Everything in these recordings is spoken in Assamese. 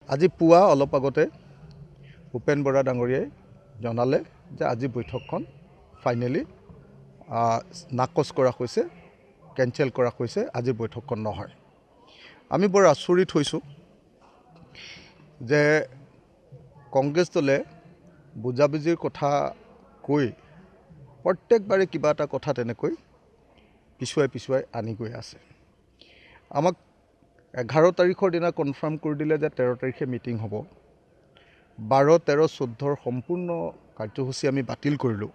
আজি পুৱা অলপ আগতে ভূপেন বৰা ডাঙৰীয়াই জনালে যে আজি বৈঠকখন ফাইনেলি নাকচ কৰা হৈছে, কেঞ্চেল কৰা হৈছে, আজিৰ বৈঠকখন নহয়। আমি বৰ আচৰিত হৈছোঁ যে কংগ্ৰেছ দলে বুজাবুজিৰ কথা কৈ প্ৰত্যেকবাৰে কিবা এটা কথা তেনেকৈ পিছুৱাই আনি গৈ আছে। আমাক 11 তাৰিখৰ দিনা কনফাৰ্ম কৰি দিলে যে 13 তাৰিখে মিটিং হ'ব। 12, 13, 14 সম্পূৰ্ণ কাৰ্যসূচী আমি বাতিল কৰিলোঁ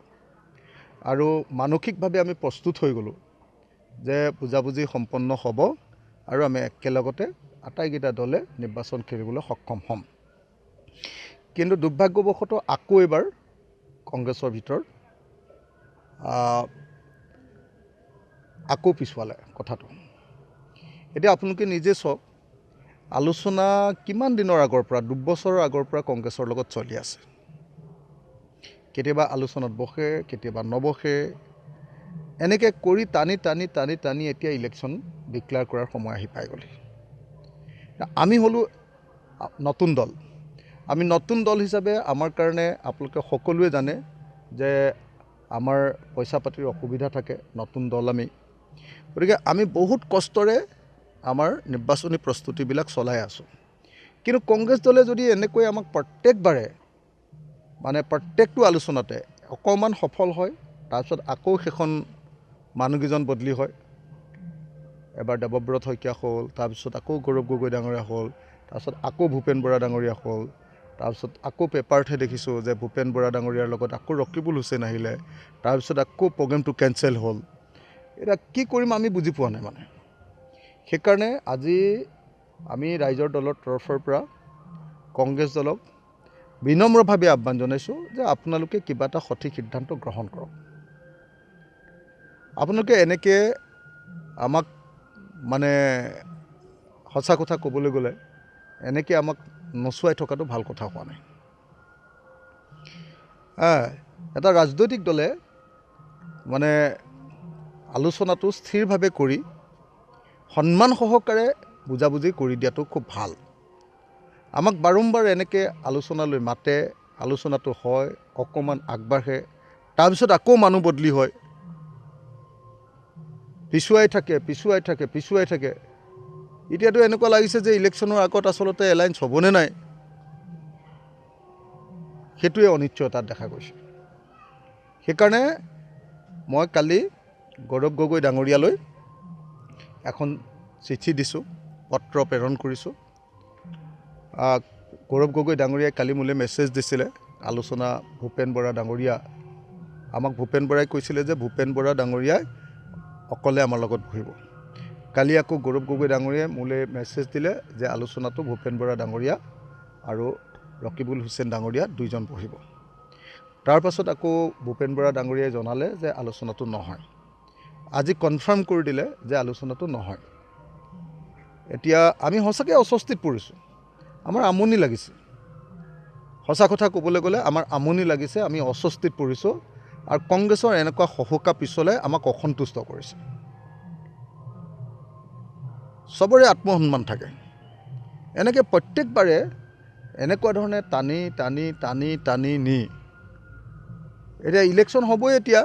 আৰু মানসিকভাৱে আমি প্ৰস্তুত হৈ গ'লোঁ যে বুজাবুজি সম্পন্ন হ'ব আৰু আমি একেলগতে আটাইকেইটা দলে নিৰ্বাচন খেলিবলৈ সক্ষম হ'ম। কিন্তু দুৰ্ভাগ্যবশতঃ আকৌ এবাৰ কংগ্ৰেছৰ ভিতৰত আকৌ পিছুৱালে কথাটো। এতিয়া আপোনালোকে নিজে চাওক, আলোচনা কিমান দিনৰ আগৰ পৰা, 2 বছৰৰ আগৰ পৰা কংগ্ৰেছৰ লগত চলি আছে। কেতিয়াবা আলোচনাত বহে, কেতিয়াবা নবহে, এনেকৈ কৰি টানি এতিয়া ইলেকশ্যন ডিক্লেয়াৰ কৰাৰ সময় আহি পাই গ'ল। আমি হ'লোঁ নতুন দল। আমি নতুন দল হিচাপে আমাৰ কাৰণে আপোনালোকে সকলোৱে জানে যে আমাৰ পইচা পাতিৰ অসুবিধা থাকে, নতুন দল আমি। গতিকে আমি বহুত কষ্টৰে আমাৰ নিৰ্বাচনী প্ৰস্তুতিবিলাক চলাই আছোঁ। কিন্তু কংগ্ৰেছ দলে যদি এনেকৈ আমাক প্ৰত্যেকবাৰে প্ৰত্যেকটো আলোচনাতে অকণমান সফল হয়, তাৰপিছত আকৌ সেইখন মানুহকেইজন বদলি হয়। এবাৰ দেৱব্ৰত শইকীয়া হ'ল, তাৰপিছত আকৌ গৌৰৱ গগৈ ডাঙৰীয়া হ'ল, তাৰপিছত আকৌ ভূপেন বৰা ডাঙৰীয়া হ'ল, তাৰপিছত আকৌ পেপাৰতহে দেখিছোঁ যে ভূপেন বৰা ডাঙৰীয়াৰ লগত আকৌ ৰকিবুল হুছেইন আহিলে, তাৰপিছত আকৌ প্ৰগ্ৰেমটো কেঞ্চেল হ'ল। এতিয়া কি কৰিম আমি বুজি পোৱা নাই সেইকাৰণে আজি আমি ৰাইজৰ দলৰ তৰফৰ পৰা কংগ্ৰেছ দলক বিনম্ৰভাৱে আহ্বান জনাইছোঁ যে আপোনালোকে কিবা এটা সঠিক সিদ্ধান্ত গ্ৰহণ কৰক। আপোনালোকে এনেকৈ আমাক সঁচা কথা ক'বলৈ গ'লে এনেকৈ আমাক নচুৱাই থকাটো ভাল কথা হোৱা নাই। এটা ৰাজনৈতিক দলে আলোচনাটো স্থিৰভাৱে কৰি সন্মান সহকাৰে বুজাবুজি কৰি দিয়াটো খুব ভাল। আমাক বাৰম্বাৰ এনেকৈ আলোচনালৈ মাতে, আলোচনাটো হয়, অকণমান আগবাঢ়ে, তাৰপিছত আকৌ মানুহ বদলি হয়, পিছুৱাই থাকে। এতিয়াতো এনেকুৱা লাগিছে যে ইলেকশ্যনৰ আগত আচলতে এলায়েন্স হ'বনে নাই, সেইটোৱে অনিশ্চয়তাত দেখা গৈছে। সেইকাৰণে মই কালি গৌৰৱ গগৈ ডাঙৰীয়ালৈ এখন চিঠি দিছোঁ, পত্ৰ প্ৰেৰণ কৰিছোঁ। গৌৰৱ গগৈ ডাঙৰীয়াই কালি মোলৈ মেছেজ দিছিলে, আলোচনা ভূপেন বৰা ডাঙৰীয়া, আমাক ভূপেন বৰাই কৈছিলে যে ভূপেন বৰা ডাঙৰীয়াই অকলে আমাৰ লগত বহিব। কালি আকৌ গৌৰৱ গগৈ ডাঙৰীয়াই মোলৈ মেছেজ দিলে যে আলোচনাটো ভূপেন বৰা ডাঙৰীয়া আৰু ৰকিবুল হুছেইন ডাঙৰীয়া 2জন বহিব। তাৰপাছত আকৌ ভূপেন বৰা ডাঙৰীয়াই জনালে যে আলোচনাটো নহয়। আজি কনফাৰ্ম কৰি দিলে যে আলোচনাটো নহয়। এতিয়া আমি সঁচাকৈ অস্বস্তিত পৰিছোঁ, আমাৰ আমনি লাগিছে। সঁচা কথা ক'বলৈ গ'লে আমাৰ আমনি লাগিছে, আমি অস্বস্তিত পৰিছোঁ আৰু কংগ্ৰেছৰ এনেকুৱা সহুকা পিছলে আমাক অসন্তুষ্ট কৰিছে। চবৰে আত্মসন্মান থাকে, এনেকৈ প্ৰত্যেকবাৰে এনেকুৱা ধৰণে টানি নি এতিয়া ইলেকশ্যন হ'বই এতিয়া।